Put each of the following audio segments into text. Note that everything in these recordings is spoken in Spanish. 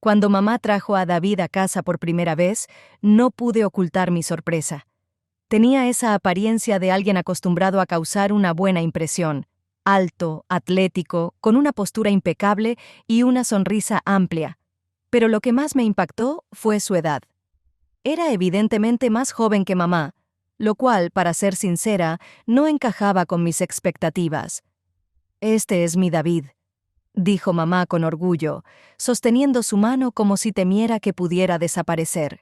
Cuando mamá trajo a David a casa por primera vez, no pude ocultar mi sorpresa. Tenía esa apariencia de alguien acostumbrado a causar una buena impresión. Alto, atlético, con una postura impecable y una sonrisa amplia. Pero lo que más me impactó fue su edad. Era evidentemente más joven que mamá, lo cual, para ser sincera, no encajaba con mis expectativas. «Este es mi David», dijo mamá con orgullo, sosteniendo su mano como si temiera que pudiera desaparecer.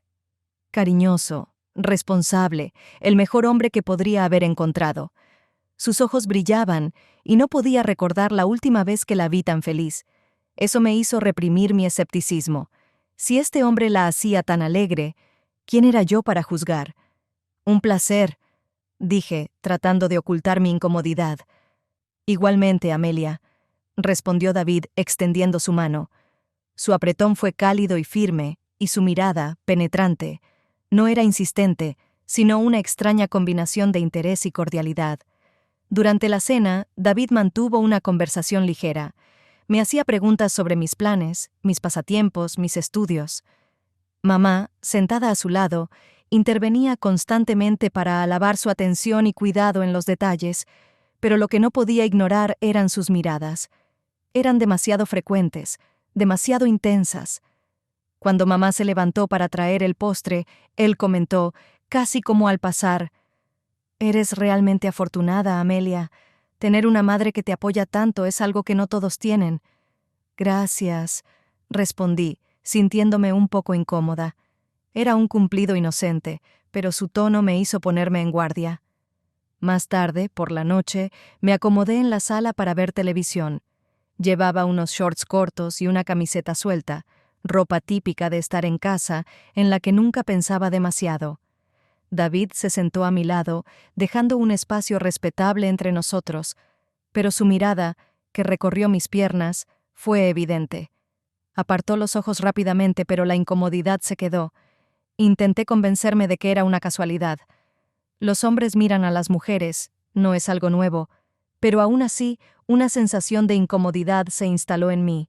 Cariñoso, responsable, el mejor hombre que podría haber encontrado. Sus ojos brillaban y no podía recordar la última vez que la vi tan feliz. Eso me hizo reprimir mi escepticismo. Si este hombre la hacía tan alegre, ¿quién era yo para juzgar? «Un placer», dije, tratando de ocultar mi incomodidad. «Igualmente, Amelia», respondió David extendiendo su mano. Su apretón fue cálido y firme, y su mirada, penetrante, no era insistente, sino una extraña combinación de interés y cordialidad. Durante la cena, David mantuvo una conversación ligera. Me hacía preguntas sobre mis planes, mis pasatiempos, mis estudios. Mamá, sentada a su lado, intervenía constantemente para alabar su atención y cuidado en los detalles, pero lo que no podía ignorar eran sus miradas. Eran demasiado frecuentes, demasiado intensas. Cuando mamá se levantó para traer el postre, él comentó, casi como al pasar: «Eres realmente afortunada, Amelia. Tener una madre que te apoya tanto es algo que no todos tienen». «Gracias», respondí, sintiéndome un poco incómoda. Era un cumplido inocente, pero su tono me hizo ponerme en guardia. Más tarde, por la noche, me acomodé en la sala para ver televisión. Llevaba unos shorts cortos y una camiseta suelta, ropa típica de estar en casa, en la que nunca pensaba demasiado. David se sentó a mi lado, dejando un espacio respetable entre nosotros, pero su mirada, que recorrió mis piernas, fue evidente. Apartó los ojos rápidamente, pero la incomodidad se quedó. Intenté convencerme de que era una casualidad. Los hombres miran a las mujeres, no es algo nuevo, pero aún así, una sensación de incomodidad se instaló en mí.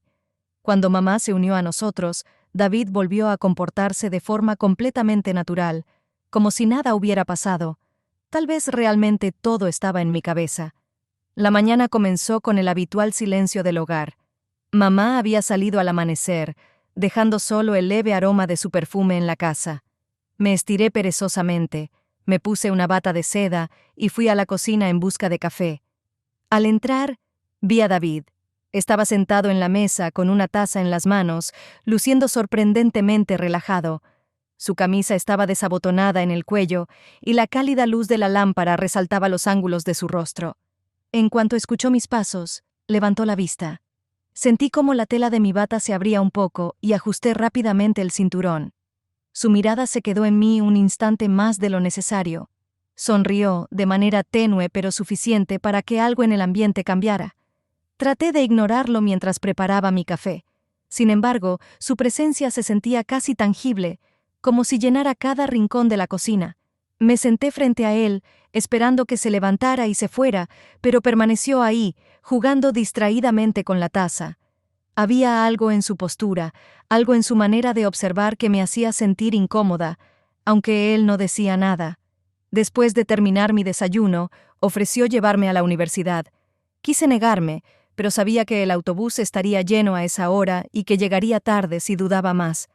Cuando mamá se unió a nosotros, David volvió a comportarse de forma completamente natural, como si nada hubiera pasado. Tal vez realmente todo estaba en mi cabeza. La mañana comenzó con el habitual silencio del hogar. Mamá había salido al amanecer, dejando solo el leve aroma de su perfume en la casa. Me estiré perezosamente, me puse una bata de seda y fui a la cocina en busca de café. Al entrar, vi a David. Estaba sentado en la mesa con una taza en las manos, luciendo sorprendentemente relajado. Su camisa estaba desabotonada en el cuello y la cálida luz de la lámpara resaltaba los ángulos de su rostro. En cuanto escuchó mis pasos, levantó la vista. Sentí cómo la tela de mi bata se abría un poco y ajusté rápidamente el cinturón. Su mirada se quedó en mí un instante más de lo necesario. Sonrió, de manera tenue pero suficiente para que algo en el ambiente cambiara. Traté de ignorarlo mientras preparaba mi café. Sin embargo, su presencia se sentía casi tangible, como si llenara cada rincón de la cocina. Me senté frente a él, esperando que se levantara y se fuera, pero permaneció ahí, jugando distraídamente con la taza. Había algo en su postura, algo en su manera de observar que me hacía sentir incómoda, aunque él no decía nada. Después de terminar mi desayuno, ofreció llevarme a la universidad. Quise negarme, pero sabía que el autobús estaría lleno a esa hora y que llegaría tarde si dudaba más.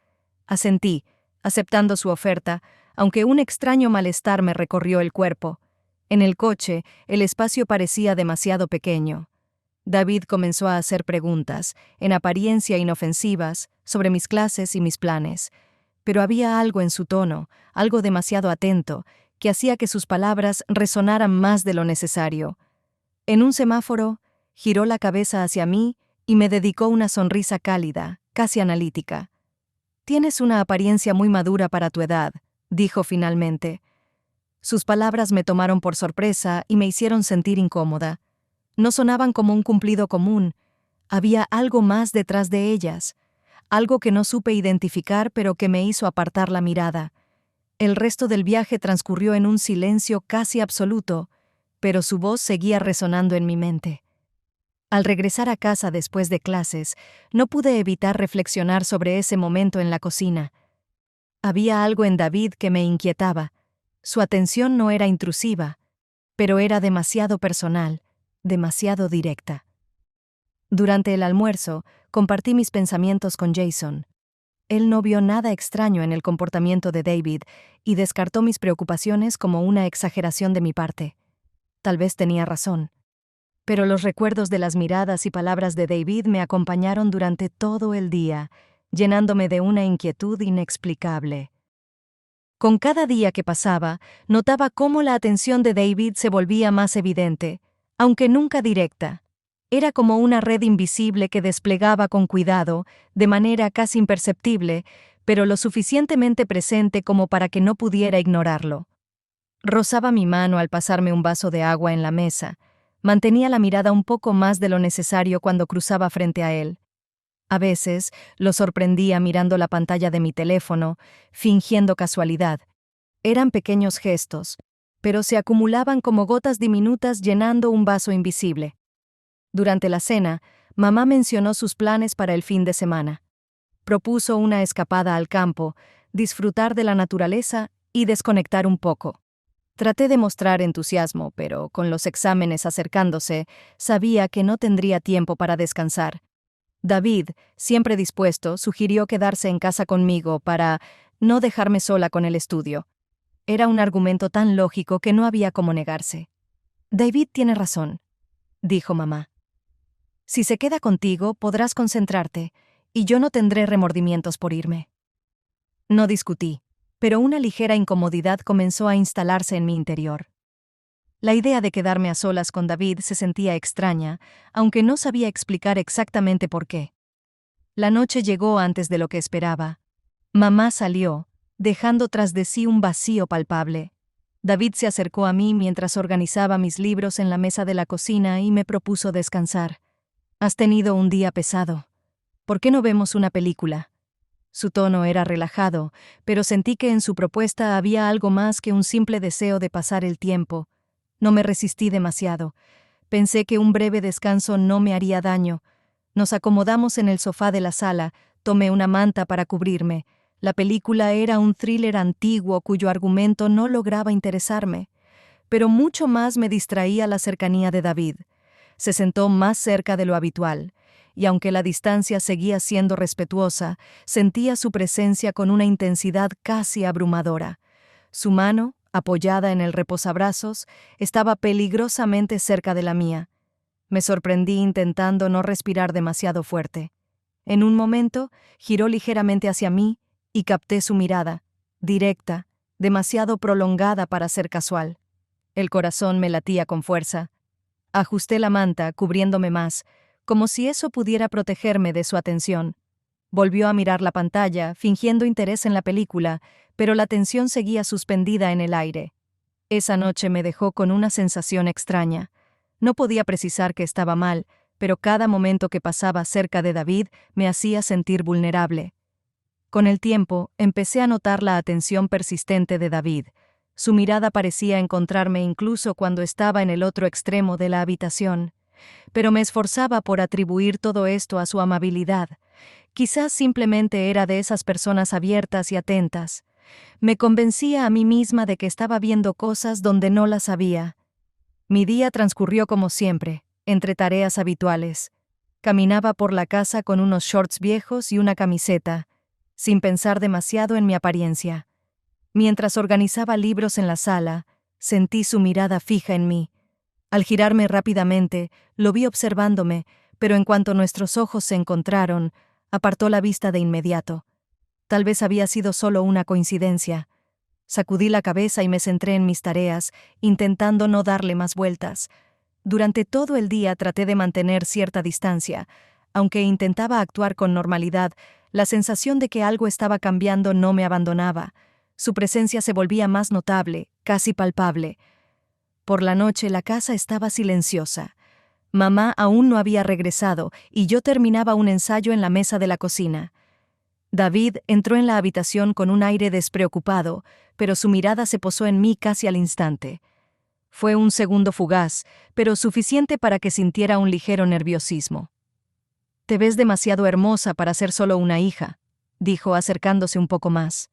Asentí, aceptando su oferta, aunque un extraño malestar me recorrió el cuerpo. En el coche, el espacio parecía demasiado pequeño. David comenzó a hacer preguntas, en apariencia inofensivas, sobre mis clases y mis planes. Pero había algo en su tono, algo demasiado atento, que hacía que sus palabras resonaran más de lo necesario. En un semáforo, giró la cabeza hacia mí y me dedicó una sonrisa cálida, casi analítica. «Tienes una apariencia muy madura para tu edad», dijo finalmente. Sus palabras me tomaron por sorpresa y me hicieron sentir incómoda. No sonaban como un cumplido común. Había algo más detrás de ellas, algo que no supe identificar pero que me hizo apartar la mirada. El resto del viaje transcurrió en un silencio casi absoluto, pero su voz seguía resonando en mi mente. Al regresar a casa después de clases, no pude evitar reflexionar sobre ese momento en la cocina. Había algo en David que me inquietaba. Su atención no era intrusiva, pero era demasiado personal, demasiado directa. Durante el almuerzo, compartí mis pensamientos con Jason. Él no vio nada extraño en el comportamiento de David y descartó mis preocupaciones como una exageración de mi parte. Tal vez tenía razón. Pero los recuerdos de las miradas y palabras de David me acompañaron durante todo el día, llenándome de una inquietud inexplicable. Con cada día que pasaba, notaba cómo la atención de David se volvía más evidente, aunque nunca directa. Era como una red invisible que desplegaba con cuidado, de manera casi imperceptible, pero lo suficientemente presente como para que no pudiera ignorarlo. Rozaba mi mano al pasarme un vaso de agua en la mesa. Mantenía la mirada un poco más de lo necesario cuando cruzaba frente a él. A veces lo sorprendía mirando la pantalla de mi teléfono, fingiendo casualidad. Eran pequeños gestos, pero se acumulaban como gotas diminutas llenando un vaso invisible. Durante la cena, mamá mencionó sus planes para el fin de semana. Propuso una escapada al campo, disfrutar de la naturaleza y desconectar un poco. Traté de mostrar entusiasmo, pero con los exámenes acercándose, sabía que no tendría tiempo para descansar. David, siempre dispuesto, sugirió quedarse en casa conmigo para no dejarme sola con el estudio. Era un argumento tan lógico que no había cómo negarse. David tiene razón, dijo mamá. Si se queda contigo, podrás concentrarte, y yo no tendré remordimientos por irme. No discutí, pero una ligera incomodidad comenzó a instalarse en mi interior. La idea de quedarme a solas con David se sentía extraña, aunque no sabía explicar exactamente por qué. La noche llegó antes de lo que esperaba. Mamá salió, dejando tras de sí un vacío palpable. David se acercó a mí mientras organizaba mis libros en la mesa de la cocina y me propuso descansar. «Has tenido un día pesado. ¿Por qué no vemos una película?» Su tono era relajado, pero sentí que en su propuesta había algo más que un simple deseo de pasar el tiempo. No me resistí demasiado. Pensé que un breve descanso no me haría daño. Nos acomodamos en el sofá de la sala, tomé una manta para cubrirme. La película era un thriller antiguo cuyo argumento no lograba interesarme. Pero mucho más me distraía la cercanía de David. Se sentó más cerca de lo habitual, y aunque la distancia seguía siendo respetuosa, sentía su presencia con una intensidad casi abrumadora. Su mano, apoyada en el reposabrazos, estaba peligrosamente cerca de la mía. Me sorprendí intentando no respirar demasiado fuerte. En un momento, giró ligeramente hacia mí y capté su mirada, directa, demasiado prolongada para ser casual. El corazón me latía con fuerza. Ajusté la manta, cubriéndome más, como si eso pudiera protegerme de su atención. Volvió a mirar la pantalla, fingiendo interés en la película, pero la atención seguía suspendida en el aire. Esa noche me dejó con una sensación extraña. No podía precisar que estaba mal, pero cada momento que pasaba cerca de David me hacía sentir vulnerable. Con el tiempo, empecé a notar la atención persistente de David. Su mirada parecía encontrarme incluso cuando estaba en el otro extremo de la habitación. Pero me esforzaba por atribuir todo esto a su amabilidad. Quizás simplemente era de esas personas abiertas y atentas. Me convencía a mí misma de que estaba viendo cosas donde no las había. Mi día transcurrió como siempre, entre tareas habituales. Caminaba por la casa con unos shorts viejos y una camiseta, sin pensar demasiado en mi apariencia. Mientras organizaba libros en la sala, sentí su mirada fija en mí. Al girarme rápidamente, lo vi observándome, pero en cuanto nuestros ojos se encontraron, apartó la vista de inmediato. Tal vez había sido solo una coincidencia. Sacudí la cabeza y me centré en mis tareas, intentando no darle más vueltas. Durante todo el día traté de mantener cierta distancia. Aunque intentaba actuar con normalidad, la sensación de que algo estaba cambiando no me abandonaba. Su presencia se volvía más notable, casi palpable. Por la noche la casa estaba silenciosa. Mamá aún no había regresado y yo terminaba un ensayo en la mesa de la cocina. David entró en la habitación con un aire despreocupado, pero su mirada se posó en mí casi al instante. Fue un segundo fugaz, pero suficiente para que sintiera un ligero nerviosismo. «Te ves demasiado hermosa para ser solo una hija», dijo acercándose un poco más.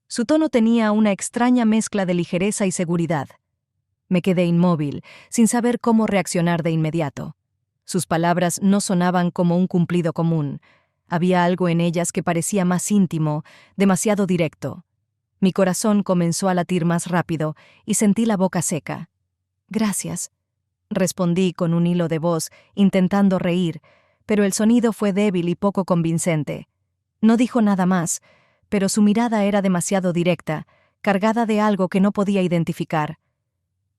Su tono tenía una extraña mezcla de ligereza y seguridad. Me quedé inmóvil, sin saber cómo reaccionar de inmediato. Sus palabras no sonaban como un cumplido común. Había algo en ellas que parecía más íntimo, demasiado directo. Mi corazón comenzó a latir más rápido y sentí la boca seca. «Gracias», respondí con un hilo de voz, intentando reír, pero el sonido fue débil y poco convincente. No dijo nada más, pero su mirada era demasiado directa, cargada de algo que no podía identificar.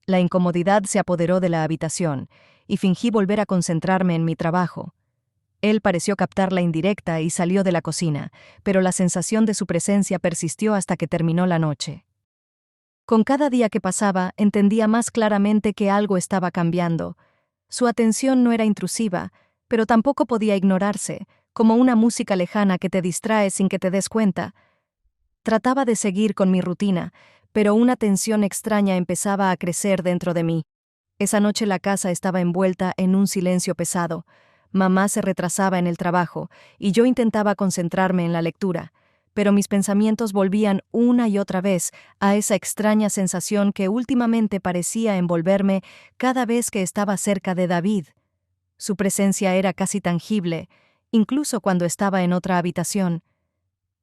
La incomodidad se apoderó de la habitación, y fingí volver a concentrarme en mi trabajo. Él pareció captar la indirecta y salió de la cocina, pero la sensación de su presencia persistió hasta que terminó la noche. Con cada día que pasaba, entendía más claramente que algo estaba cambiando. Su atención no era intrusiva, pero tampoco podía ignorarse, como una música lejana que te distrae sin que te des cuenta. Trataba de seguir con mi rutina, pero una tensión extraña empezaba a crecer dentro de mí. Esa noche la casa estaba envuelta en un silencio pesado. Mamá se retrasaba en el trabajo, y yo intentaba concentrarme en la lectura, pero mis pensamientos volvían una y otra vez a esa extraña sensación que últimamente parecía envolverme cada vez que estaba cerca de David. Su presencia era casi tangible, incluso cuando estaba en otra habitación.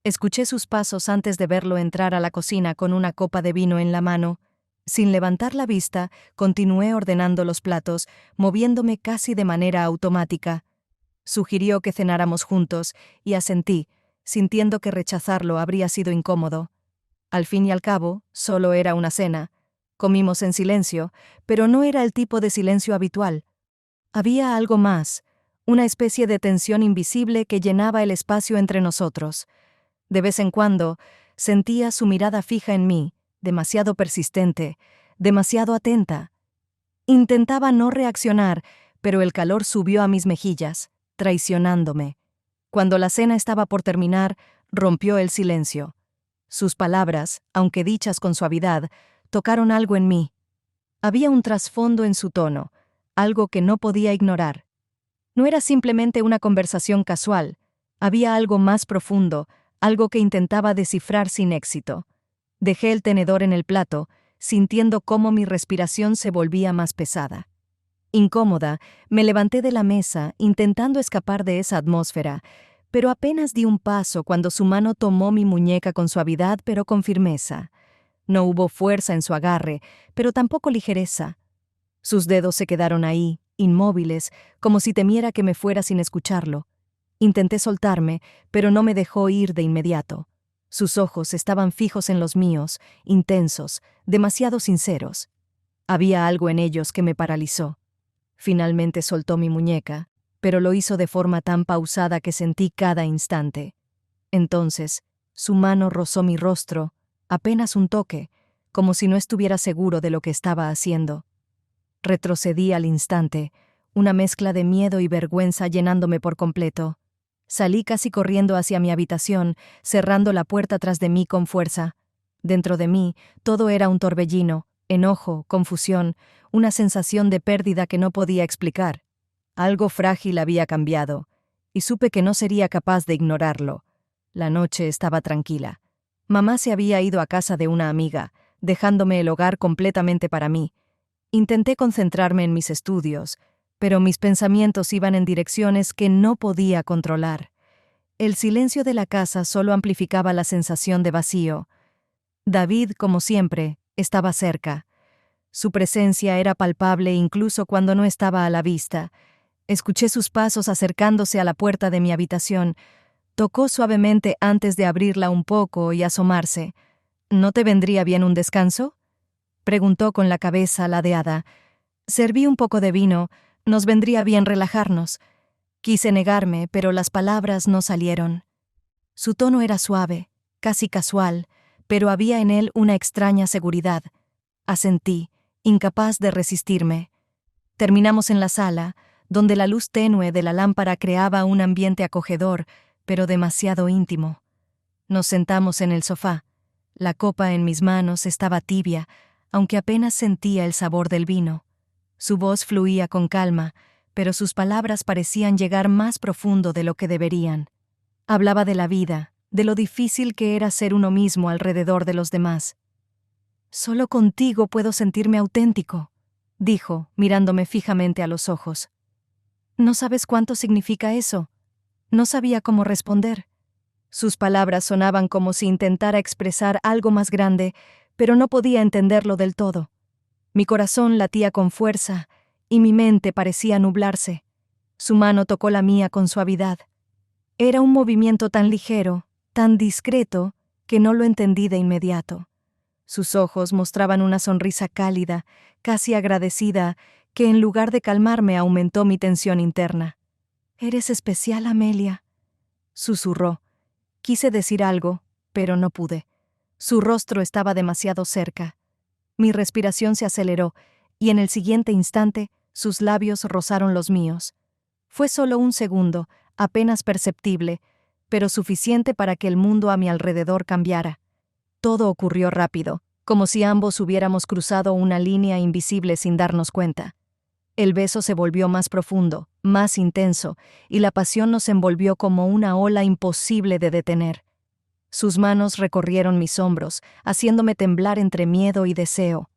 Escuché sus pasos antes de verlo entrar a la cocina con una copa de vino en la mano. Sin levantar la vista, continué ordenando los platos, moviéndome casi de manera automática. Sugirió que cenáramos juntos, y asentí, sintiendo que rechazarlo habría sido incómodo. Al fin y al cabo, solo era una cena. Comimos en silencio, pero no era el tipo de silencio habitual. Había algo más, una especie de tensión invisible que llenaba el espacio entre nosotros. De vez en cuando, sentía su mirada fija en mí, demasiado persistente, demasiado atenta. Intentaba no reaccionar, pero el calor subió a mis mejillas, traicionándome. Cuando la cena estaba por terminar, rompió el silencio. Sus palabras, aunque dichas con suavidad, tocaron algo en mí. Había un trasfondo en su tono, algo que no podía ignorar. No era simplemente una conversación casual, había algo más profundo, algo que intentaba descifrar sin éxito. Dejé el tenedor en el plato, sintiendo cómo mi respiración se volvía más pesada. Incómoda, me levanté de la mesa, intentando escapar de esa atmósfera, pero apenas di un paso cuando su mano tomó mi muñeca con suavidad pero con firmeza. No hubo fuerza en su agarre, pero tampoco ligereza. Sus dedos se quedaron ahí, inmóviles, como si temiera que me fuera sin escucharlo. Intenté soltarme, pero no me dejó ir de inmediato. Sus ojos estaban fijos en los míos, intensos, demasiado sinceros. Había algo en ellos que me paralizó. Finalmente soltó mi muñeca, pero lo hizo de forma tan pausada que sentí cada instante. Entonces, su mano rozó mi rostro, apenas un toque, como si no estuviera seguro de lo que estaba haciendo. Retrocedí al instante, una mezcla de miedo y vergüenza llenándome por completo. Salí casi corriendo hacia mi habitación, cerrando la puerta tras de mí con fuerza. Dentro de mí, todo era un torbellino, enojo, confusión, una sensación de pérdida que no podía explicar. Algo frágil había cambiado, y supe que no sería capaz de ignorarlo. La noche estaba tranquila. Mamá se había ido a casa de una amiga, dejándome el hogar completamente para mí. Intenté concentrarme en mis estudios, pero mis pensamientos iban en direcciones que no podía controlar. El silencio de la casa solo amplificaba la sensación de vacío. David, como siempre, estaba cerca. Su presencia era palpable incluso cuando no estaba a la vista. Escuché sus pasos acercándose a la puerta de mi habitación. Tocó suavemente antes de abrirla un poco y asomarse. «¿No te vendría bien un descanso?», preguntó con la cabeza ladeada. «Serví un poco de vino. Nos vendría bien relajarnos». Quise negarme, pero las palabras no salieron. Su tono era suave, casi casual, pero había en él una extraña seguridad. Asentí, incapaz de resistirme. Terminamos en la sala, donde la luz tenue de la lámpara creaba un ambiente acogedor, pero demasiado íntimo. Nos sentamos en el sofá. La copa en mis manos estaba tibia, aunque apenas sentía el sabor del vino. Su voz fluía con calma, pero sus palabras parecían llegar más profundo de lo que deberían. Hablaba de la vida, de lo difícil que era ser uno mismo alrededor de los demás. «Solo contigo puedo sentirme auténtico», dijo, mirándome fijamente a los ojos. «¿No sabes cuánto significa eso?» No sabía cómo responder. Sus palabras sonaban como si intentara expresar algo más grande, pero no podía entenderlo del todo. Mi corazón latía con fuerza y mi mente parecía nublarse. Su mano tocó la mía con suavidad. Era un movimiento tan ligero, tan discreto, que no lo entendí de inmediato. Sus ojos mostraban una sonrisa cálida, casi agradecida, que en lugar de calmarme aumentó mi tensión interna. «Eres especial, Amelia», susurró. Quise decir algo, pero no pude. Su rostro estaba demasiado cerca. Mi respiración se aceleró, y en el siguiente instante, sus labios rozaron los míos. Fue solo un segundo, apenas perceptible, pero suficiente para que el mundo a mi alrededor cambiara. Todo ocurrió rápido, como si ambos hubiéramos cruzado una línea invisible sin darnos cuenta. El beso se volvió más profundo, más intenso, y la pasión nos envolvió como una ola imposible de detener. Sus manos recorrieron mis hombros, haciéndome temblar entre miedo y deseo.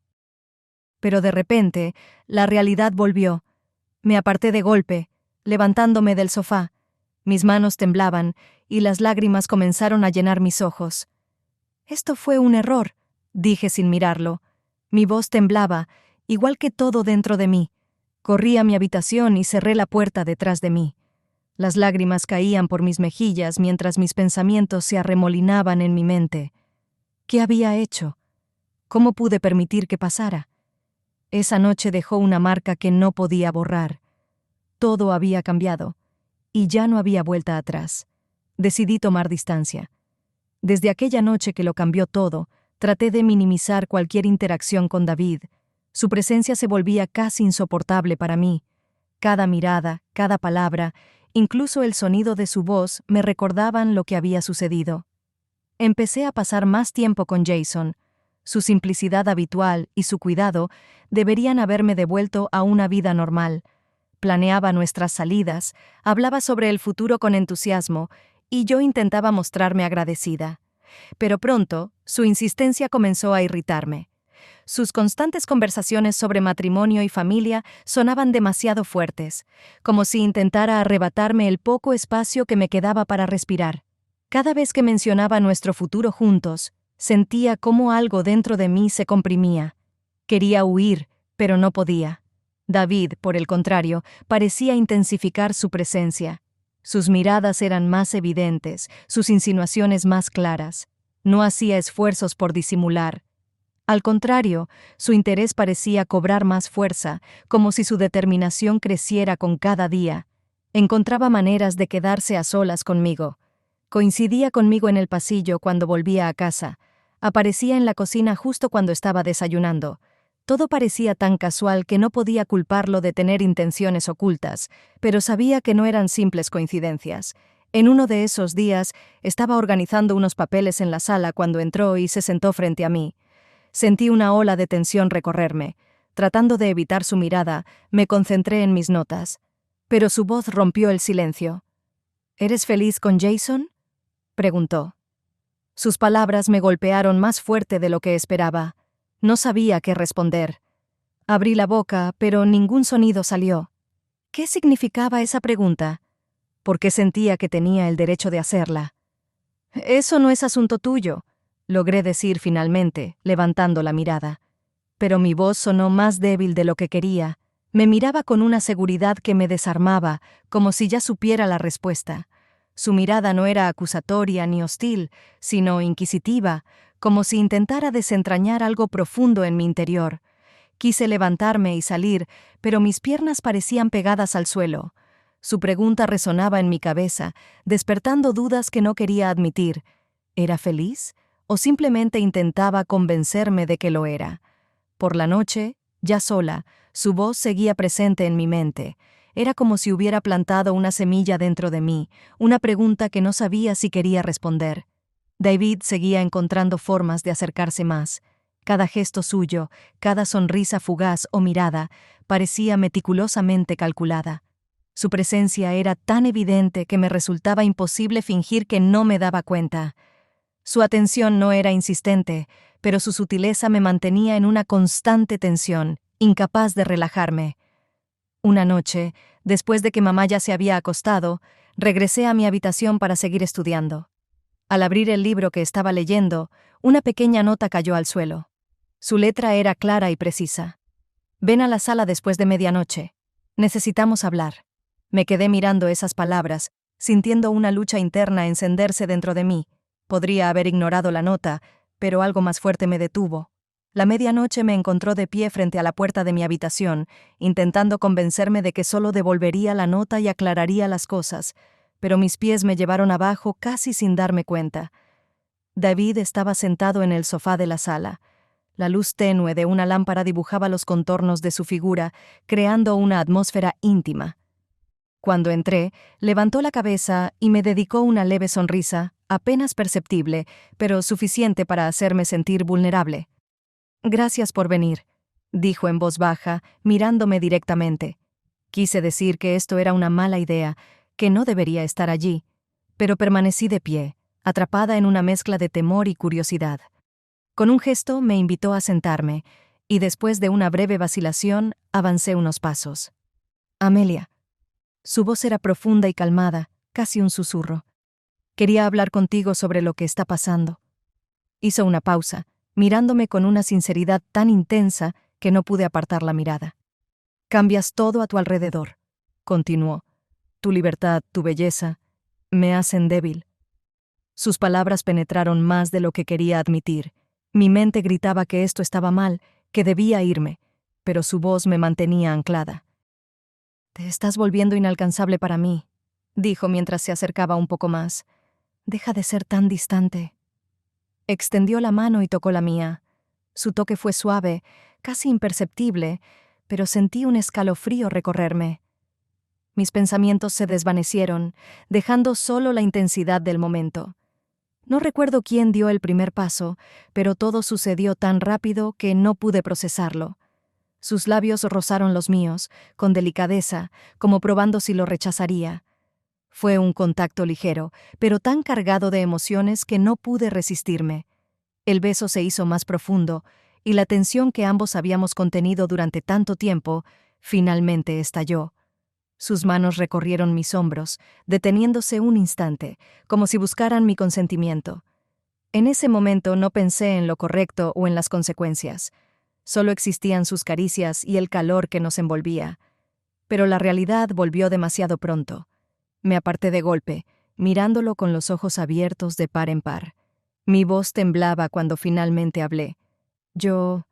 Pero de repente, la realidad volvió. Me aparté de golpe, levantándome del sofá. Mis manos temblaban, y las lágrimas comenzaron a llenar mis ojos. «Esto fue un error», dije sin mirarlo. Mi voz temblaba, igual que todo dentro de mí. Corrí a mi habitación y cerré la puerta detrás de mí. Las lágrimas caían por mis mejillas mientras mis pensamientos se arremolinaban en mi mente. ¿Qué había hecho? ¿Cómo pude permitir que pasara? Esa noche dejó una marca que no podía borrar. Todo había cambiado, y ya no había vuelta atrás. Decidí tomar distancia. Desde aquella noche que lo cambió todo, traté de minimizar cualquier interacción con David. Su presencia se volvía casi insoportable para mí. Cada mirada, cada palabra, incluso el sonido de su voz me recordaban lo que había sucedido. Empecé a pasar más tiempo con Jason. Su simplicidad habitual y su cuidado deberían haberme devuelto a una vida normal. Planeaba nuestras salidas, hablaba sobre el futuro con entusiasmo, y yo intentaba mostrarme agradecida. Pero pronto, su insistencia comenzó a irritarme. Sus constantes conversaciones sobre matrimonio y familia sonaban demasiado fuertes, como si intentara arrebatarme el poco espacio que me quedaba para respirar. Cada vez que mencionaba nuestro futuro juntos, sentía cómo algo dentro de mí se comprimía. Quería huir, pero no podía. David, por el contrario, parecía intensificar su presencia. Sus miradas eran más evidentes, sus insinuaciones más claras. No hacía esfuerzos por disimular. Al contrario, su interés parecía cobrar más fuerza, como si su determinación creciera con cada día. Encontraba maneras de quedarse a solas conmigo. Coincidía conmigo en el pasillo cuando volvía a casa. Aparecía en la cocina justo cuando estaba desayunando. Todo parecía tan casual que no podía culparlo de tener intenciones ocultas, pero sabía que no eran simples coincidencias. En uno de esos días, estaba organizando unos papeles en la sala cuando entró y se sentó frente a mí. Sentí una ola de tensión recorrerme. Tratando de evitar su mirada, me concentré en mis notas. Pero su voz rompió el silencio. «¿Eres feliz con Jason?», preguntó. Sus palabras me golpearon más fuerte de lo que esperaba. No sabía qué responder. Abrí la boca, pero ningún sonido salió. ¿Qué significaba esa pregunta? ¿Por qué sentía que tenía el derecho de hacerla? «Eso no es asunto tuyo», logré decir finalmente, levantando la mirada. Pero mi voz sonó más débil de lo que quería. Me miraba con una seguridad que me desarmaba, como si ya supiera la respuesta. Su mirada no era acusatoria ni hostil, sino inquisitiva, como si intentara desentrañar algo profundo en mi interior. Quise levantarme y salir, pero mis piernas parecían pegadas al suelo. Su pregunta resonaba en mi cabeza, despertando dudas que no quería admitir. ¿Era feliz? ¿O simplemente intentaba convencerme de que lo era? Por la noche, ya sola, su voz seguía presente en mi mente. Era como si hubiera plantado una semilla dentro de mí, una pregunta que no sabía si quería responder. David seguía encontrando formas de acercarse más. Cada gesto suyo, cada sonrisa fugaz o mirada, parecía meticulosamente calculada. Su presencia era tan evidente que me resultaba imposible fingir que no me daba cuenta. Su atención no era insistente, pero su sutileza me mantenía en una constante tensión, incapaz de relajarme. Una noche, después de que mamá ya se había acostado, regresé a mi habitación para seguir estudiando. Al abrir el libro que estaba leyendo, una pequeña nota cayó al suelo. Su letra era clara y precisa. «Ven a la sala después de medianoche. Necesitamos hablar». Me quedé mirando esas palabras, sintiendo una lucha interna encenderse dentro de mí. Podría haber ignorado la nota, pero algo más fuerte me detuvo. La medianoche me encontró de pie frente a la puerta de mi habitación, intentando convencerme de que solo devolvería la nota y aclararía las cosas, pero mis pies me llevaron abajo casi sin darme cuenta. David estaba sentado en el sofá de la sala. La luz tenue de una lámpara dibujaba los contornos de su figura, creando una atmósfera íntima. Cuando entré, levantó la cabeza y me dedicó una leve sonrisa, apenas perceptible, pero suficiente para hacerme sentir vulnerable. «Gracias por venir», dijo en voz baja, mirándome directamente. Quise decir que esto era una mala idea, que no debería estar allí, pero permanecí de pie, atrapada en una mezcla de temor y curiosidad. Con un gesto me invitó a sentarme, y después de una breve vacilación, avancé unos pasos. «Amelia». Su voz era profunda y calmada, casi un susurro. «Quería hablar contigo sobre lo que está pasando». Hizo una pausa, mirándome con una sinceridad tan intensa que no pude apartar la mirada. «Cambias todo a tu alrededor», continuó. «Tu libertad, tu belleza, me hacen débil». Sus palabras penetraron más de lo que quería admitir. Mi mente gritaba que esto estaba mal, que debía irme, pero su voz me mantenía anclada. «Te estás volviendo inalcanzable para mí», dijo mientras se acercaba un poco más. «Deja de ser tan distante». Extendió la mano y tocó la mía. Su toque fue suave, casi imperceptible, pero sentí un escalofrío recorrerme. Mis pensamientos se desvanecieron, dejando solo la intensidad del momento. No recuerdo quién dio el primer paso, pero todo sucedió tan rápido que no pude procesarlo. Sus labios rozaron los míos, con delicadeza, como probando si lo rechazaría. Fue un contacto ligero, pero tan cargado de emociones que no pude resistirme. El beso se hizo más profundo, y la tensión que ambos habíamos contenido durante tanto tiempo, finalmente estalló. Sus manos recorrieron mis hombros, deteniéndose un instante, como si buscaran mi consentimiento. En ese momento no pensé en lo correcto o en las consecuencias. Solo existían sus caricias y el calor que nos envolvía. Pero la realidad volvió demasiado pronto. Me aparté de golpe, mirándolo con los ojos abiertos de par en par. Mi voz temblaba cuando finalmente hablé. «Yo...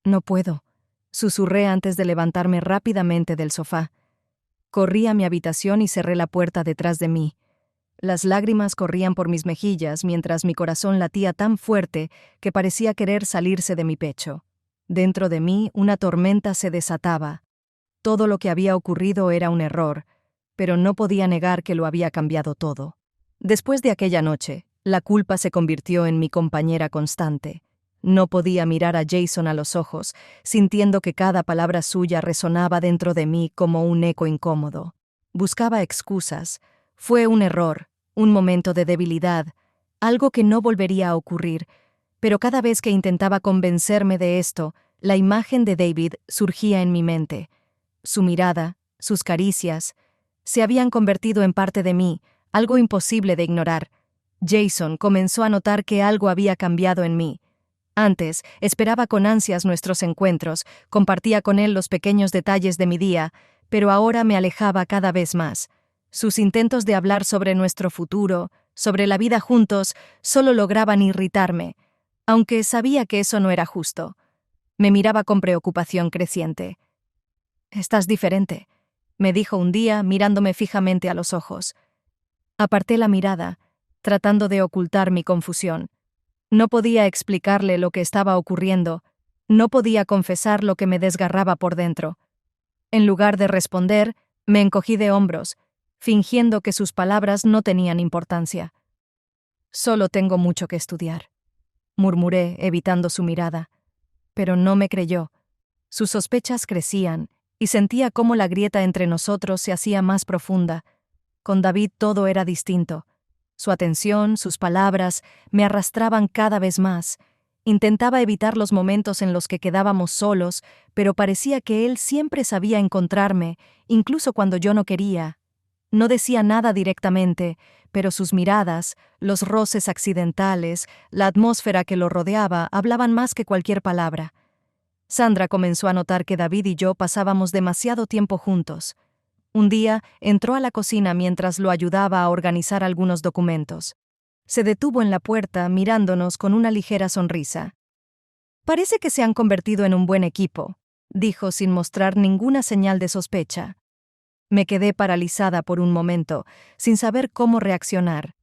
no puedo», susurré antes de levantarme rápidamente del sofá. Corrí a mi habitación y cerré la puerta detrás de mí. Las lágrimas corrían por mis mejillas mientras mi corazón latía tan fuerte que parecía querer salirse de mi pecho. Dentro de mí una tormenta se desataba. Todo lo que había ocurrido era un error, pero no podía negar que lo había cambiado todo. Después de aquella noche, la culpa se convirtió en mi compañera constante. No podía mirar a Jason a los ojos, sintiendo que cada palabra suya resonaba dentro de mí como un eco incómodo. Buscaba excusas. Fue un error, un momento de debilidad, algo que no volvería a ocurrir, pero cada vez que intentaba convencerme de esto, la imagen de David surgía en mi mente. Su mirada, sus caricias, se habían convertido en parte de mí, algo imposible de ignorar. Jason comenzó a notar que algo había cambiado en mí. Antes, esperaba con ansias nuestros encuentros, compartía con él los pequeños detalles de mi día, pero ahora me alejaba cada vez más. Sus intentos de hablar sobre nuestro futuro, sobre la vida juntos, solo lograban irritarme, aunque sabía que eso no era justo. Me miraba con preocupación creciente. «Estás diferente», me dijo un día, mirándome fijamente a los ojos. Aparté la mirada, tratando de ocultar mi confusión. No podía explicarle lo que estaba ocurriendo, no podía confesar lo que me desgarraba por dentro. En lugar de responder, me encogí de hombros, fingiendo que sus palabras no tenían importancia. «Solo tengo mucho que estudiar». murmuré, evitando su mirada. Pero no me creyó. Sus sospechas crecían, y sentía cómo la grieta entre nosotros se hacía más profunda. Con David todo era distinto. Su atención, sus palabras, me arrastraban cada vez más. Intentaba evitar los momentos en los que quedábamos solos, pero parecía que él siempre sabía encontrarme, incluso cuando yo no quería. No decía nada directamente, pero sus miradas, los roces accidentales, la atmósfera que lo rodeaba, hablaban más que cualquier palabra. Sandra comenzó a notar que David y yo pasábamos demasiado tiempo juntos. Un día entró a la cocina mientras lo ayudaba a organizar algunos documentos. Se detuvo en la puerta mirándonos con una ligera sonrisa. «Parece que se han convertido en un buen equipo», dijo sin mostrar ninguna señal de sospecha. Me quedé paralizada por un momento, sin saber cómo reaccionar.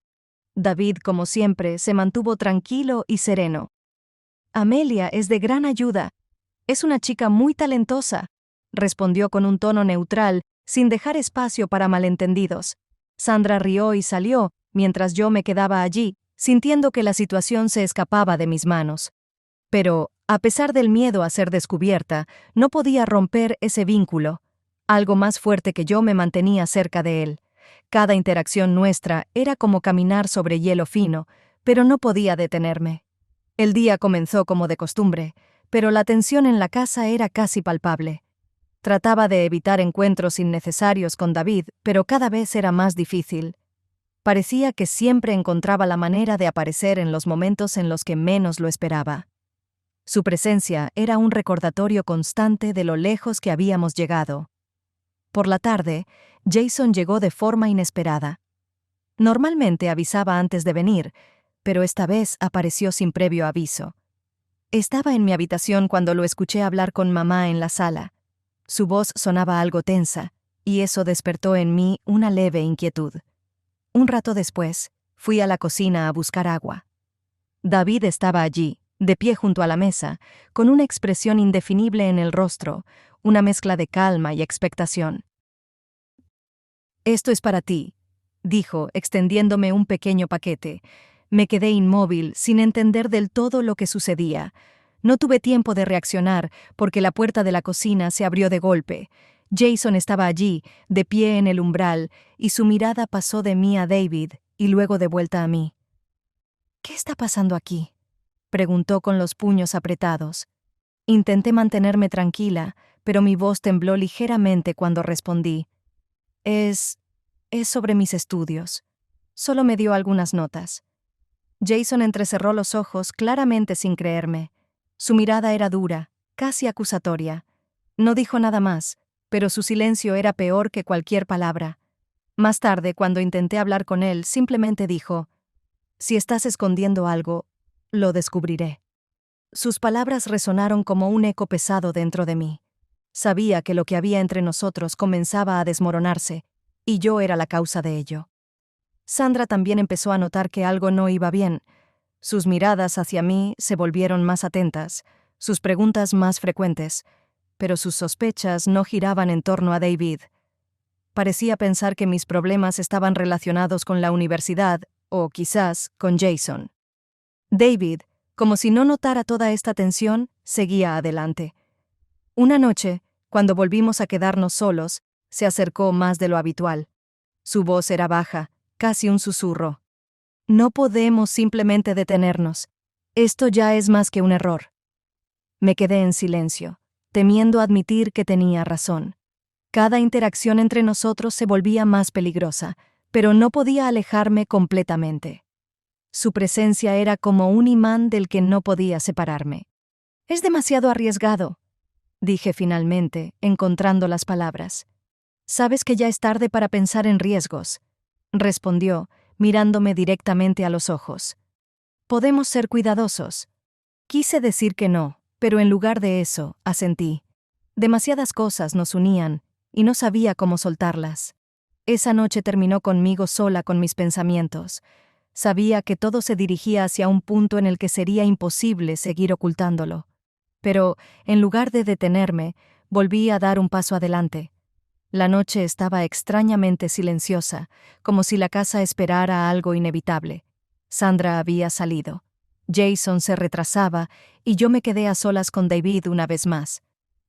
David, como siempre, se mantuvo tranquilo y sereno. «Amelia es de gran ayuda. Es una chica muy talentosa», respondió con un tono neutral, sin dejar espacio para malentendidos. Sandra rió y salió, mientras yo me quedaba allí, sintiendo que la situación se escapaba de mis manos. Pero, a pesar del miedo a ser descubierta, no podía romper ese vínculo. Algo más fuerte que yo me mantenía cerca de él. Cada interacción nuestra era como caminar sobre hielo fino, pero no podía detenerme. El día comenzó como de costumbre, pero la tensión en la casa era casi palpable. Trataba de evitar encuentros innecesarios con David, pero cada vez era más difícil. Parecía que siempre encontraba la manera de aparecer en los momentos en los que menos lo esperaba. Su presencia era un recordatorio constante de lo lejos que habíamos llegado. Por la tarde, Jason llegó de forma inesperada. Normalmente avisaba antes de venir, pero esta vez apareció sin previo aviso. Estaba en mi habitación cuando lo escuché hablar con mamá en la sala. Su voz sonaba algo tensa, y eso despertó en mí una leve inquietud. Un rato después, fui a la cocina a buscar agua. David estaba allí, de pie junto a la mesa, con una expresión indefinible en el rostro, una mezcla de calma y expectación. «Esto es para ti», dijo, extendiéndome un pequeño paquete. Me quedé inmóvil, sin entender del todo lo que sucedía. No tuve tiempo de reaccionar, porque la puerta de la cocina se abrió de golpe. Jason estaba allí, de pie en el umbral, y su mirada pasó de mí a David, y luego de vuelta a mí. «¿Qué está pasando aquí?», preguntó con los puños apretados. Intenté mantenerme tranquila, pero mi voz tembló ligeramente cuando respondí. Es sobre mis estudios. Solo me dio algunas notas». Jason entrecerró los ojos, claramente sin creerme. Su mirada era dura, casi acusatoria. No dijo nada más, pero su silencio era peor que cualquier palabra. Más tarde, cuando intenté hablar con él, simplemente dijo: «Si estás escondiendo algo, lo descubriré». Sus palabras resonaron como un eco pesado dentro de mí. Sabía que lo que había entre nosotros comenzaba a desmoronarse, y yo era la causa de ello. Sandra también empezó a notar que algo no iba bien. Sus miradas hacia mí se volvieron más atentas, sus preguntas más frecuentes, pero sus sospechas no giraban en torno a David. Parecía pensar que mis problemas estaban relacionados con la universidad, o quizás con Jason. David, como si no notara toda esta tensión, seguía adelante. Una noche, cuando volvimos a quedarnos solos, se acercó más de lo habitual. Su voz era baja, casi un susurro. «No podemos simplemente detenernos. Esto ya es más que un error». Me quedé en silencio, temiendo admitir que tenía razón. Cada interacción entre nosotros se volvía más peligrosa, pero no podía alejarme completamente. Su presencia era como un imán del que no podía separarme. «Es demasiado arriesgado», dije finalmente, encontrando las palabras. «Sabes que ya es tarde para pensar en riesgos», respondió, mirándome directamente a los ojos. «Podemos ser cuidadosos». Quise decir que no, pero en lugar de eso, asentí. Demasiadas cosas nos unían, y no sabía cómo soltarlas. Esa noche terminó conmigo sola con mis pensamientos. Sabía que todo se dirigía hacia un punto en el que sería imposible seguir ocultándolo. Pero, en lugar de detenerme, volví a dar un paso adelante. La noche estaba extrañamente silenciosa, como si la casa esperara algo inevitable. Sandra había salido. Jason se retrasaba y yo me quedé a solas con David una vez más.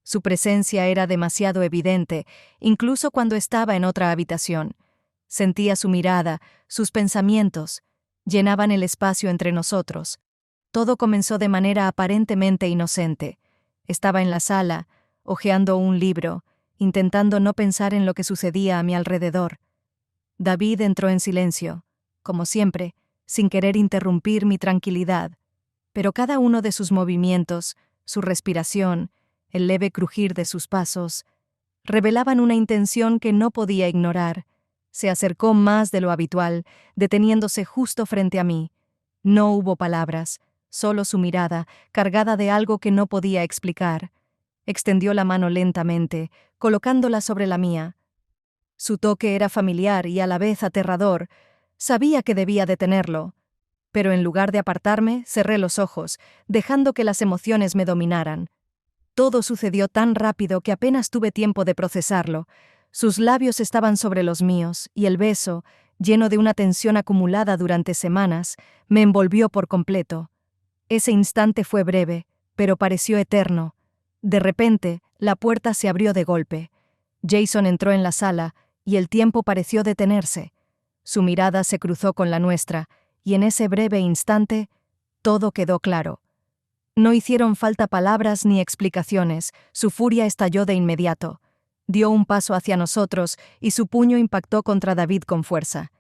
Su presencia era demasiado evidente, incluso cuando estaba en otra habitación. Sentía su mirada, sus pensamientos, llenaban el espacio entre nosotros. Todo comenzó de manera aparentemente inocente. Estaba en la sala, hojeando un libro, intentando no pensar en lo que sucedía a mi alrededor. David entró en silencio, como siempre, sin querer interrumpir mi tranquilidad, pero cada uno de sus movimientos, su respiración, el leve crujir de sus pasos, revelaban una intención que no podía ignorar. Se acercó más de lo habitual, deteniéndose justo frente a mí. No hubo palabras, solo su mirada, cargada de algo que no podía explicar. Extendió la mano lentamente, colocándola sobre la mía. Su toque era familiar y a la vez aterrador. Sabía que debía detenerlo, pero en lugar de apartarme, cerré los ojos, dejando que las emociones me dominaran. Todo sucedió tan rápido que apenas tuve tiempo de procesarlo. Sus labios estaban sobre los míos, y el beso, lleno de una tensión acumulada durante semanas, me envolvió por completo. Ese instante fue breve, pero pareció eterno. De repente, la puerta se abrió de golpe. Jason entró en la sala, y el tiempo pareció detenerse. Su mirada se cruzó con la nuestra, y en ese breve instante, todo quedó claro. No hicieron falta palabras ni explicaciones, su furia estalló de inmediato. Dio un paso hacia nosotros y su puño impactó contra David con fuerza.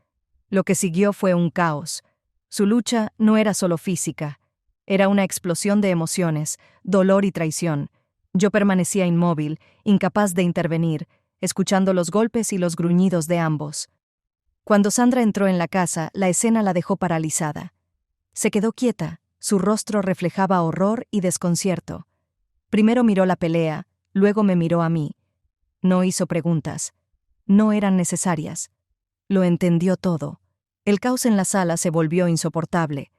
Lo que siguió fue un caos. Su lucha no era solo física, era una explosión de emociones, dolor y traición. Yo permanecía inmóvil, incapaz de intervenir, escuchando los golpes y los gruñidos de ambos. Cuando Sandra entró en la casa, la escena la dejó paralizada. Se quedó quieta. Su rostro reflejaba horror y desconcierto. Primero miró la pelea, luego me miró a mí. No hizo preguntas. No eran necesarias. Lo entendió todo. El caos en la sala se volvió insoportable.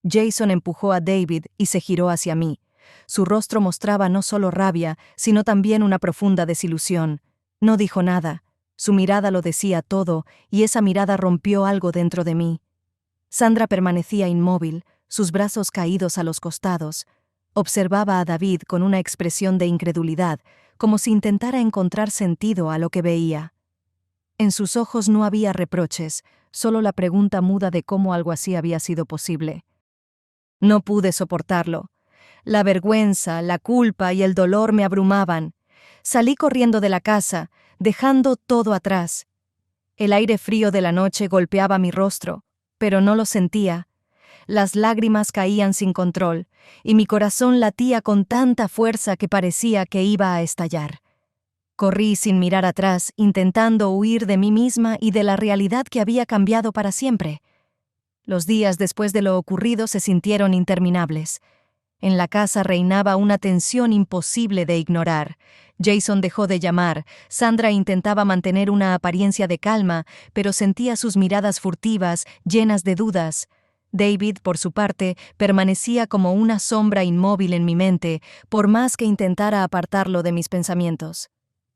Jason empujó a David y se giró hacia mí. Su rostro mostraba no solo rabia, sino también una profunda desilusión. No dijo nada. Su mirada lo decía todo, y esa mirada rompió algo dentro de mí. Sandra permanecía inmóvil, sus brazos caídos a los costados. Observaba a David con una expresión de incredulidad, como si intentara encontrar sentido a lo que veía. En sus ojos no había reproches, solo la pregunta muda de cómo algo así había sido posible. No pude soportarlo. La vergüenza, la culpa y el dolor me abrumaban. Salí corriendo de la casa, dejando todo atrás. El aire frío de la noche golpeaba mi rostro, pero no lo sentía. Las lágrimas caían sin control, y mi corazón latía con tanta fuerza que parecía que iba a estallar. Corrí sin mirar atrás, intentando huir de mí misma y de la realidad que había cambiado para siempre. Los días después de lo ocurrido se sintieron interminables. En la casa reinaba una tensión imposible de ignorar. Jason dejó de llamar, Sandra intentaba mantener una apariencia de calma, pero sentía sus miradas furtivas, llenas de dudas. David, por su parte, permanecía como una sombra inmóvil en mi mente, por más que intentara apartarlo de mis pensamientos.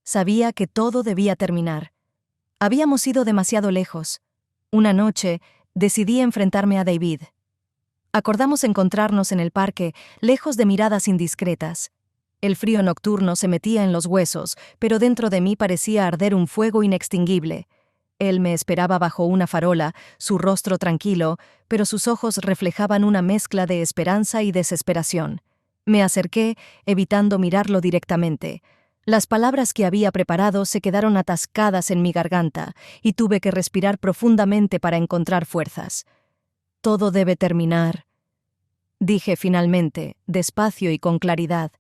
Sabía que todo debía terminar. Habíamos ido demasiado lejos. Una noche, decidí enfrentarme a David. Acordamos encontrarnos en el parque, lejos de miradas indiscretas. El frío nocturno se metía en los huesos, pero dentro de mí parecía arder un fuego inextinguible. Él me esperaba bajo una farola, su rostro tranquilo, pero sus ojos reflejaban una mezcla de esperanza y desesperación. Me acerqué, evitando mirarlo directamente. Las palabras que había preparado se quedaron atascadas en mi garganta, y tuve que respirar profundamente para encontrar fuerzas. Todo debe terminar, dije finalmente, despacio y con claridad.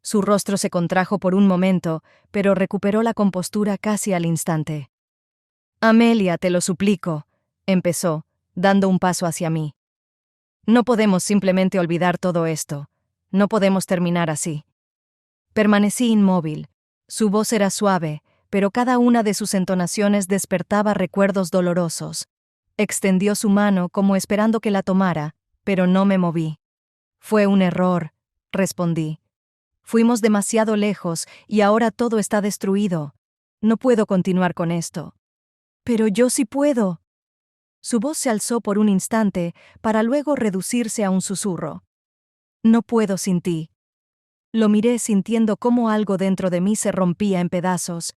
Su rostro se contrajo por un momento, pero recuperó la compostura casi al instante. «Amelia, te lo suplico», empezó, dando un paso hacia mí. «No podemos simplemente olvidar todo esto. No podemos terminar así». Permanecí inmóvil. Su voz era suave, pero cada una de sus entonaciones despertaba recuerdos dolorosos. Extendió su mano como esperando que la tomara, pero no me moví. «Fue un error», respondí. «Fuimos demasiado lejos y ahora todo está destruido. No puedo continuar con esto». «Pero yo sí puedo». Su voz se alzó por un instante para luego reducirse a un susurro. No puedo sin ti. Lo miré sintiendo cómo algo dentro de mí se rompía en pedazos.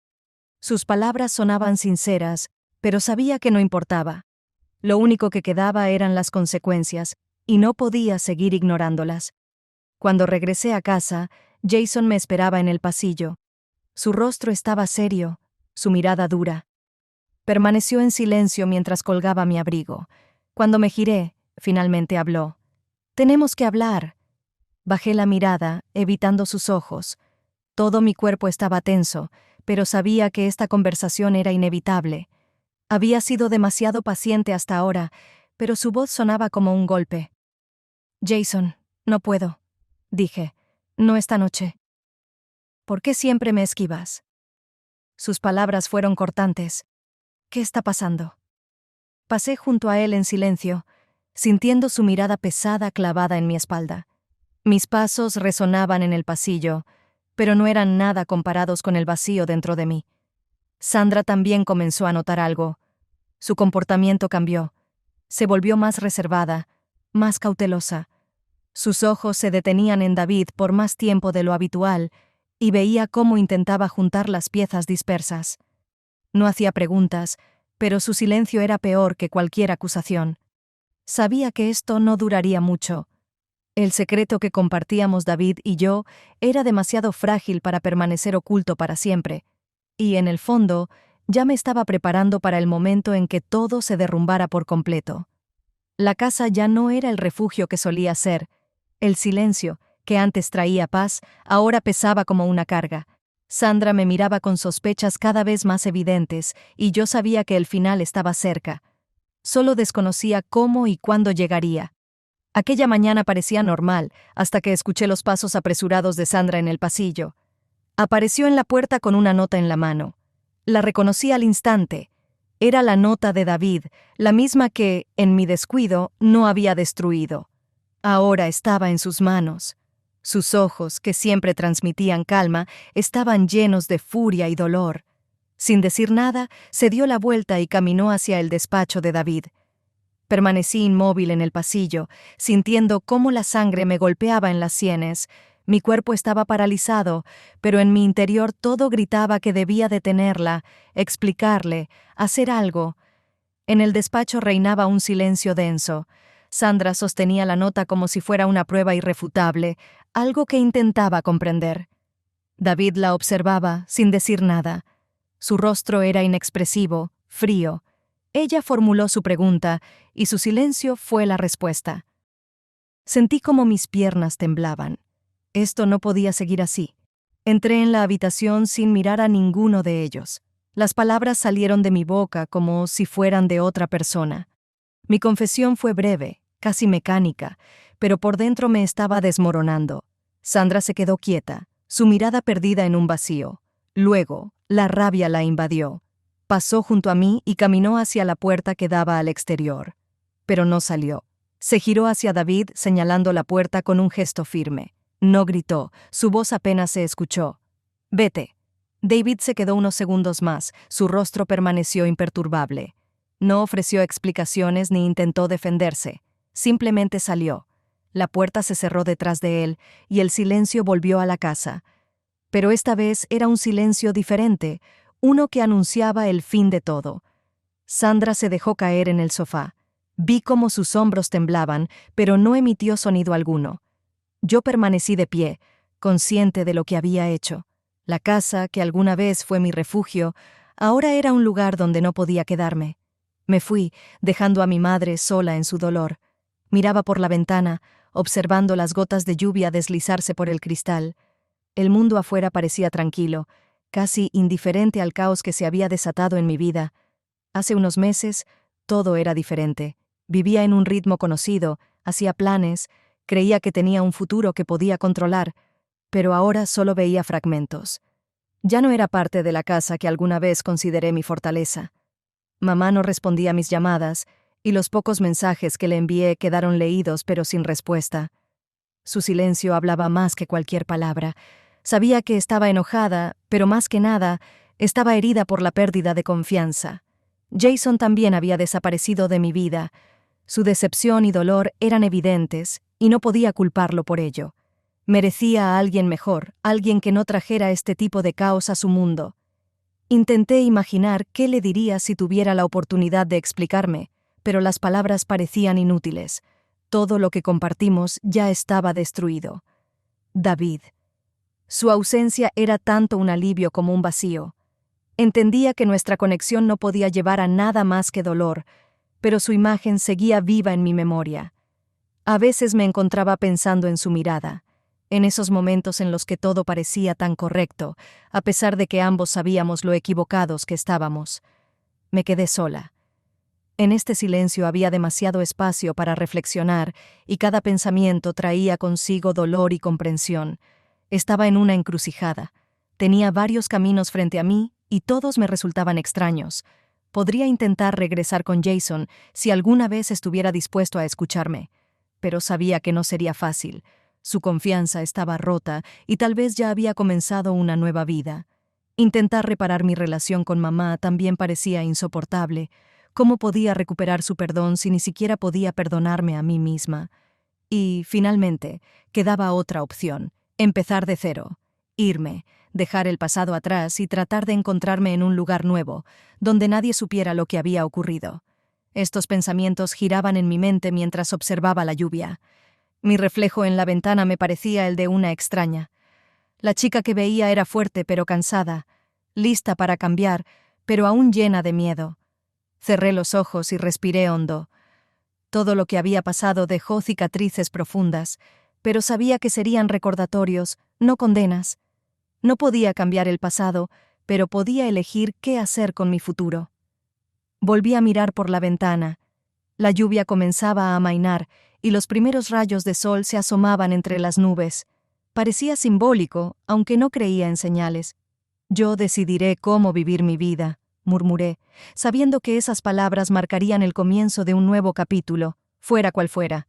Sus palabras sonaban sinceras, pero sabía que no importaba. Lo único que quedaba eran las consecuencias, y no podía seguir ignorándolas. Cuando regresé a casa, Jason me esperaba en el pasillo. Su rostro estaba serio, su mirada dura. Permaneció en silencio mientras colgaba mi abrigo. Cuando me giré, finalmente habló. «Tenemos que hablar». Bajé la mirada, evitando sus ojos. Todo mi cuerpo estaba tenso, pero sabía que esta conversación era inevitable. Había sido demasiado paciente hasta ahora, pero su voz sonaba como un golpe. «Jason, no puedo», dije. «No esta noche». «¿Por qué siempre me esquivas?» Sus palabras fueron cortantes. «¿Qué está pasando?» Pasé junto a él en silencio, sintiendo su mirada pesada clavada en mi espalda. Mis pasos resonaban en el pasillo, pero no eran nada comparados con el vacío dentro de mí. Sandra también comenzó a notar algo. Su comportamiento cambió. Se volvió más reservada, más cautelosa. Sus ojos se detenían en David por más tiempo de lo habitual y veía cómo intentaba juntar las piezas dispersas. No hacía preguntas, pero su silencio era peor que cualquier acusación. Sabía que esto no duraría mucho. El secreto que compartíamos David y yo era demasiado frágil para permanecer oculto para siempre, y en el fondo ya me estaba preparando para el momento en que todo se derrumbara por completo. La casa ya no era el refugio que solía ser. El silencio, que antes traía paz, ahora pesaba como una carga. Sandra me miraba con sospechas cada vez más evidentes, y yo sabía que el final estaba cerca. Solo desconocía cómo y cuándo llegaría. Aquella mañana parecía normal, hasta que escuché los pasos apresurados de Sandra en el pasillo. Apareció en la puerta con una nota en la mano. La reconocí al instante. Era la nota de David, la misma que, en mi descuido, no había destruido. Ahora estaba en sus manos. Sus ojos, que siempre transmitían calma, estaban llenos de furia y dolor. Sin decir nada, se dio la vuelta y caminó hacia el despacho de David. Permanecí inmóvil en el pasillo, sintiendo cómo la sangre me golpeaba en las sienes. Mi cuerpo estaba paralizado, pero en mi interior todo gritaba que debía detenerla, explicarle, hacer algo. En el despacho reinaba un silencio denso. Sandra sostenía la nota como si fuera una prueba irrefutable, algo que intentaba comprender. David la observaba, sin decir nada. Su rostro era inexpresivo, frío. Ella formuló su pregunta, y su silencio fue la respuesta. Sentí como mis piernas temblaban. Esto no podía seguir así. Entré en la habitación sin mirar a ninguno de ellos. Las palabras salieron de mi boca como si fueran de otra persona. Mi confesión fue breve, casi mecánica, pero por dentro me estaba desmoronando. Sandra se quedó quieta, su mirada perdida en un vacío. Luego, la rabia la invadió. Pasó junto a mí y caminó hacia la puerta que daba al exterior. Pero no salió. Se giró hacia David señalando la puerta con un gesto firme. No gritó, su voz apenas se escuchó. «Vete». David se quedó unos segundos más, su rostro permaneció imperturbable. No ofreció explicaciones ni intentó defenderse. Simplemente salió. La puerta se cerró detrás de él y el silencio volvió a la casa. Pero esta vez era un silencio diferente, uno que anunciaba el fin de todo. Sandra se dejó caer en el sofá. Vi cómo sus hombros temblaban, pero no emitió sonido alguno. Yo permanecí de pie, consciente de lo que había hecho. La casa, que alguna vez fue mi refugio, ahora era un lugar donde no podía quedarme. Me fui, dejando a mi madre sola en su dolor. Miraba por la ventana, observando las gotas de lluvia deslizarse por el cristal. El mundo afuera parecía tranquilo, casi indiferente al caos que se había desatado en mi vida. Hace unos meses, todo era diferente. Vivía en un ritmo conocido, hacía planes, creía que tenía un futuro que podía controlar, pero ahora solo veía fragmentos. Ya no era parte de la casa que alguna vez consideré mi fortaleza. Mamá no respondía a mis llamadas, y los pocos mensajes que le envié quedaron leídos pero sin respuesta. Su silencio hablaba más que cualquier palabra. Sabía que estaba enojada, pero más que nada, estaba herida por la pérdida de confianza. Jason también había desaparecido de mi vida. Su decepción y dolor eran evidentes, y no podía culparlo por ello. Merecía a alguien mejor, alguien que no trajera este tipo de caos a su mundo. Intenté imaginar qué le diría si tuviera la oportunidad de explicarme, pero las palabras parecían inútiles. Todo lo que compartimos ya estaba destruido. David. Su ausencia era tanto un alivio como un vacío. Entendía que nuestra conexión no podía llevar a nada más que dolor, pero su imagen seguía viva en mi memoria. A veces me encontraba pensando en su mirada, en esos momentos en los que todo parecía tan correcto, a pesar de que ambos sabíamos lo equivocados que estábamos. Me quedé sola. En este silencio había demasiado espacio para reflexionar, y cada pensamiento traía consigo dolor y comprensión. Estaba en una encrucijada. Tenía varios caminos frente a mí, y todos me resultaban extraños. Podría intentar regresar con Jason si alguna vez estuviera dispuesto a escucharme, pero sabía que no sería fácil. Su confianza estaba rota y tal vez ya había comenzado una nueva vida. Intentar reparar mi relación con mamá también parecía insoportable. ¿Cómo podía recuperar su perdón si ni siquiera podía perdonarme a mí misma? Y, finalmente, quedaba otra opción: empezar de cero, irme, dejar el pasado atrás y tratar de encontrarme en un lugar nuevo, donde nadie supiera lo que había ocurrido. Estos pensamientos giraban en mi mente mientras observaba la lluvia. Mi reflejo en la ventana me parecía el de una extraña. La chica que veía era fuerte pero cansada, lista para cambiar, pero aún llena de miedo. Cerré los ojos y respiré hondo. Todo lo que había pasado dejó cicatrices profundas, pero sabía que serían recordatorios, no condenas. No podía cambiar el pasado, pero podía elegir qué hacer con mi futuro. Volví a mirar por la ventana. La lluvia comenzaba a amainar y los primeros rayos de sol se asomaban entre las nubes. Parecía simbólico, aunque no creía en señales. «Yo decidiré cómo vivir mi vida», murmuré, sabiendo que esas palabras marcarían el comienzo de un nuevo capítulo, fuera cual fuera.